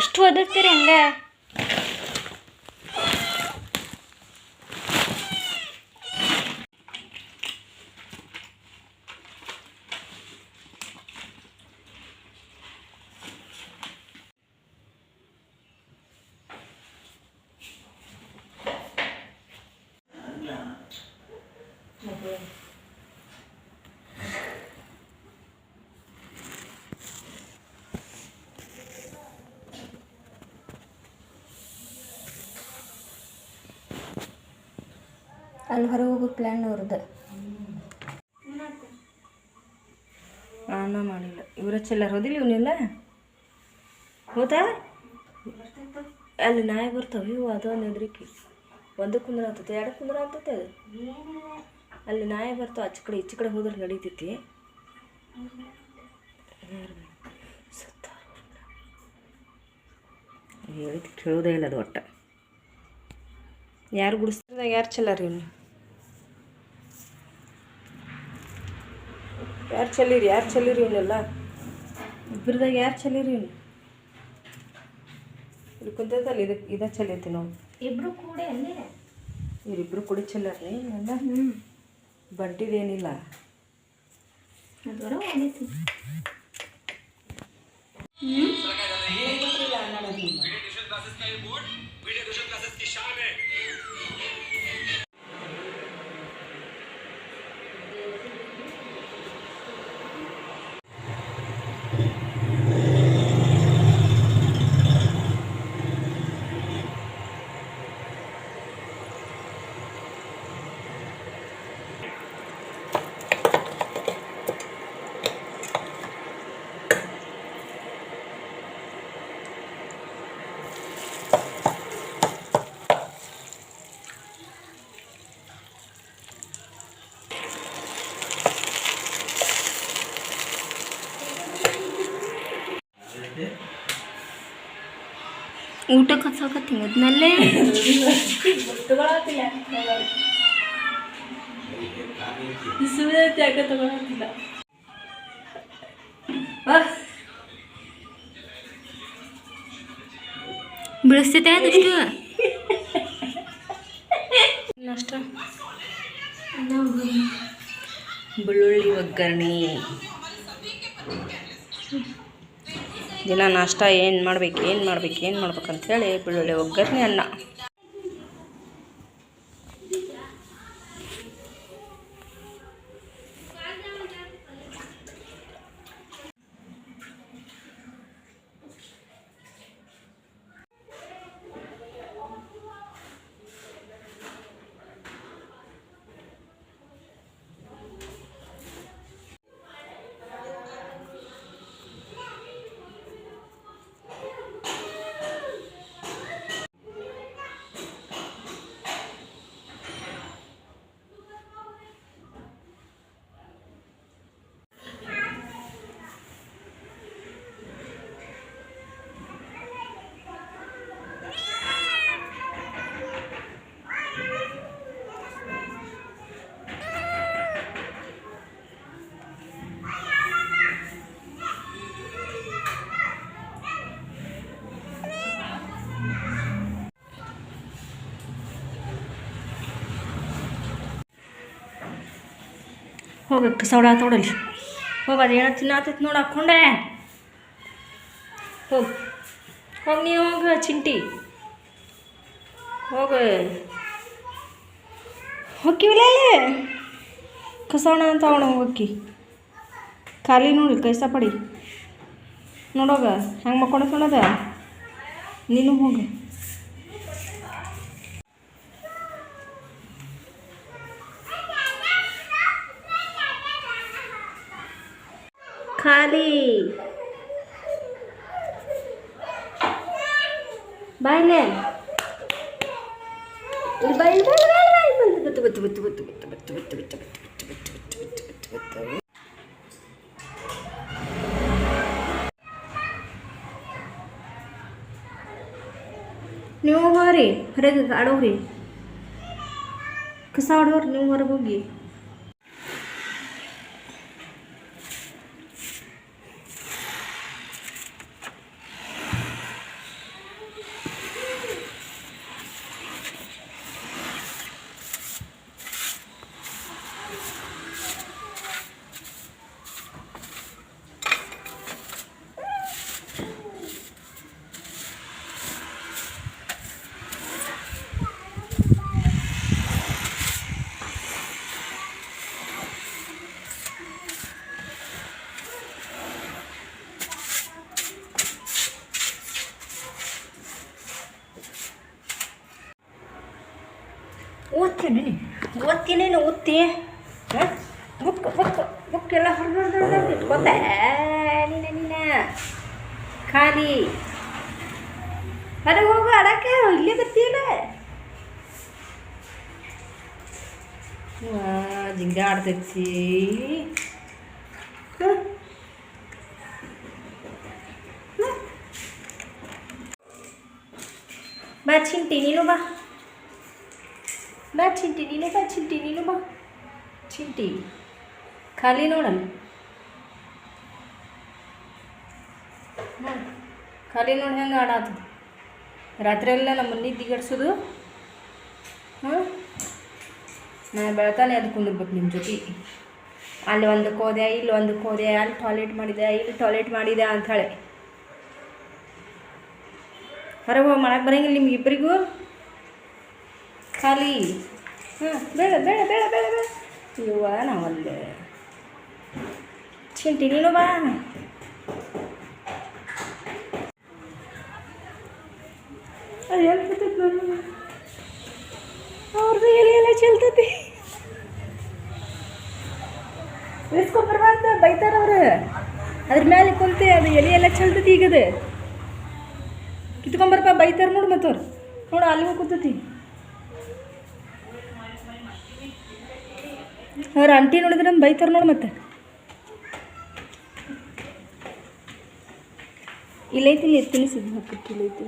ಇಷ್ಟು ಓದಿಸ್ತೀರಿ ಹಂಗೆ? ಅಲ್ಲಿ ಹೊರಗೆ ಹೋಗೋ ಪ್ಲ್ಯಾನ್ ಅವ್ರದ್ದು. ನಾನು ಮಾಡಿಲ್ಲ. ಇವರ ಚೆಲ್ಲರ್ ಹೋದಿಲ್ಲ ಇವನ್ನೆಲ್ಲ ಹೌದಾ? ಅಲ್ಲಿ ನಾಯಿ ಬರ್ತಾವೆ ಇವು, ಅದೊಂದು ಹೆದ್ರಿಕೆ. ಒಂದು ಕುಂದ್ರ ಆಗ್ತೈತೆ, ಎರಡು ಕುಂದ್ರ ಆಗ್ತೈತೆ. ಅದು ಅಲ್ಲಿ ನಾಯಿ ಬರ್ತಾವೆ, ಆಚೆ ಕಡೆ ಈಚೆ ಕಡೆ ಹೋದ್ರೆ ನಡೀತೈತಿ. ಹೇಳಿದ್ ಕೇಳೋದೇ ಇಲ್ಲ ಅದು ಒಟ್ಟು. ಯಾರು ಗುಡಿಸ್ದಾಗ ಯಾರು ಚೆಲ್ಲರಿ ಇವ್ನು? ಯಾರು ಚೆಲ್ಲಿರಿ ಇವನ್ನೆಲ್ಲ? ಇಬ್ಬರದಾಗ ಯಾರು ಚೆಲ್ಲಿರಿ ಇವನು? ಇಲ್ಲಿ ಕುಂತೈತಲ್ಲ, ಇದ ಚೆಲ್ಲೈತಿ ನಾವು ಇಬ್ಬರು ಕೂಡ. ಇವರಿಬ್ಬರು ಕೂಡ ಚೆಲ್ಲರಿ ಎಲ್ಲ. ಬಂಟಿದೇನಿಲ್ಲ ಅದರ ಹೋಗೈತಿ. ಊಟ ಕತ್ಸಾಕತ್ತೀನಿ ಅದನ್ನಲ್ಲೇ ತಗೊಳತ್ತಿಲ್ಲ. ಬಿಡಿಸ್ತೈತೆ ಅದಷ್ಟು ಅಷ್ಟ. ಬೆಳ್ಳುಳ್ಳಿ ಒಗ್ಗರಣೆ ದಿನ ನಾಷ್ಟ ಏನು ಮಾಡ್ಬೇಕಂತೇಳಿ ಬೆಳ್ಳುಳ್ಳಿ ಒಗ್ಗರಣೆ ಅನ್ನ. ಹೋಗಕ್ಕೆ ಸೌಡ ತೊಡಲಿ ಹೋಗೋದು ಏನೋ ತಿನ್ನತೈತಿ ನೋಡಿ ಹಾಕ್ಕೊಂಡೆ. ಹೋಗಿ ನೀವು ಹೋಗ ಚಿಂಟಿ ಹೋಗಿವಿಲ್ಲ ಕಸೋಣ ಅಂತ ಅವಣ ಹೋಗಿ ಖಾಲಿ ನೋಡಿ ಕೈಸ ಪಡಿ ನೋಡೋಗ ಹೆಂಗೆ ಮಕ್ಕೊಂಡ ನೋಡೋದ. ನೀನು ಹೋಗಿ ಖಾಲಿ ಬಾಯ್ಲೆ ಬಾಯ್ ಬತ್ತು ಬತ್ತು ಬತ್ತು ಬತ್ತು ಬತ್ತು ಬತ್ತು ಬತ್ತು ಬತ್ತು ಬತ್ತು ಬತ್ತು ಬತ್ತು ಬತ್ತು ಬತ್ತು ಬತ್ತು. ನೀವು ಹೋಗ್ರಿ ಹೊರಗೆ ಆಡೋಗ್ರಿ ಕಸ ಆಡೋರಿ ನೀವು ಹೊರಗೆ ಹೋಗಿ. ಓದ್ತೀನಿ ಓದ್ತೀನೇನು ಓದ್ತಿ ಹಾಂ ಬುಕ್ ಎಲ್ಲ ಹೊರಗೆ ಇಟ್ಕೊತೆ ನೀನ ಖಾಲಿ ಹೊರಗೆ ಹೋಗು ಆಡಕ್ಕೆ ಇಲ್ಲೇ ಬರ್ತೀಯಲ್ಲ ಜಿಂಗ ಆಡ್ತೈತಿ ಬಾ ಚಿಂಟಿ ನೀನು ಬಾ ಚಿಂಟಿ ನೀನು ಬಾ ಚಿಂಟಿ ಖಾಲಿ ನೋಡಲ್ಲ ಖಾಲಿ ನೋಡಿ ಹೆಂಗೆ ಆಡಾತದ ರಾತ್ರಿ ಎಲ್ಲ ನಮ್ಮ ನಿದ್ದಿಗಡ್ಸೋದು ಹಾಂ ನಾ ಬೆಳ್ತಾನೆ ಅದು ಕುಂದಿರ್ಬೇಕು ನಿಮ್ಮ ಜೊತೆ ಅಲ್ಲಿ ಒಂದಕ್ಕೆ ಹೋದೆ ಇಲ್ಲಿ ಒಂದಕ್ಕೆ ಹೋದೆ ಅಲ್ಲಿ ಟಾಯ್ಲೆಟ್ ಮಾಡಿದೆ ಇಲ್ಲಿ ಟಾಯ್ಲೆಟ್ ಮಾಡಿದೆ ಅಂಥೇಳಿ ಹೊರಗೆ ಹೋಗಿ ಮಾಡಕ್ಕೆ ಬರೋಂಗಿಲ್ಲ ನಿಮ್ಗೆ ಇಬ್ಬರಿಗೂ ಖಾಲಿ ಹಾಂ ಬೇಡ ಇವ್ವ ನಾವಲ್ಲೇ ಚಿಂಟಿ ನೀನು ಬಾ ಅದು ಹೇಳ್ತೈತಿ ಅವ್ರದ್ದು ಎಲೆ ಚೆಲ್ತೈತಿ ಇಳಿಸ್ಕೊಂಬರ್ಬಾರ್ದು ಬೈತಾರವ್ರು ಅದ್ರ ಮೇಲೆ ಕುಂತೆ ಅದು ಎಲೆ ಎಲ್ಲ ಚೆಲ್ತೈತಿ ಈಗದು ಕಿತ್ಕೊಂಬರ್ಪ ಬೈತಾರ ನೋಡು ಮತ್ತವ್ರು ನೋಡು ಅಲ್ಲಿ ಹೋಗಿ ಕೂತೈತಿ ಅವ್ರ ಆಂಟಿ ನೋಡಿದ್ರೆ ನಮ್ಮ ಬೈತಾರ ನೋಡು ಮತ್ತೆ ಇಲ್ಲೈತಿ ಇಲ್ಲಿ ತಿನ್ನಿಸಿದ್ದು ಹಾಕಿ ಇಲ್ಲೈತಿ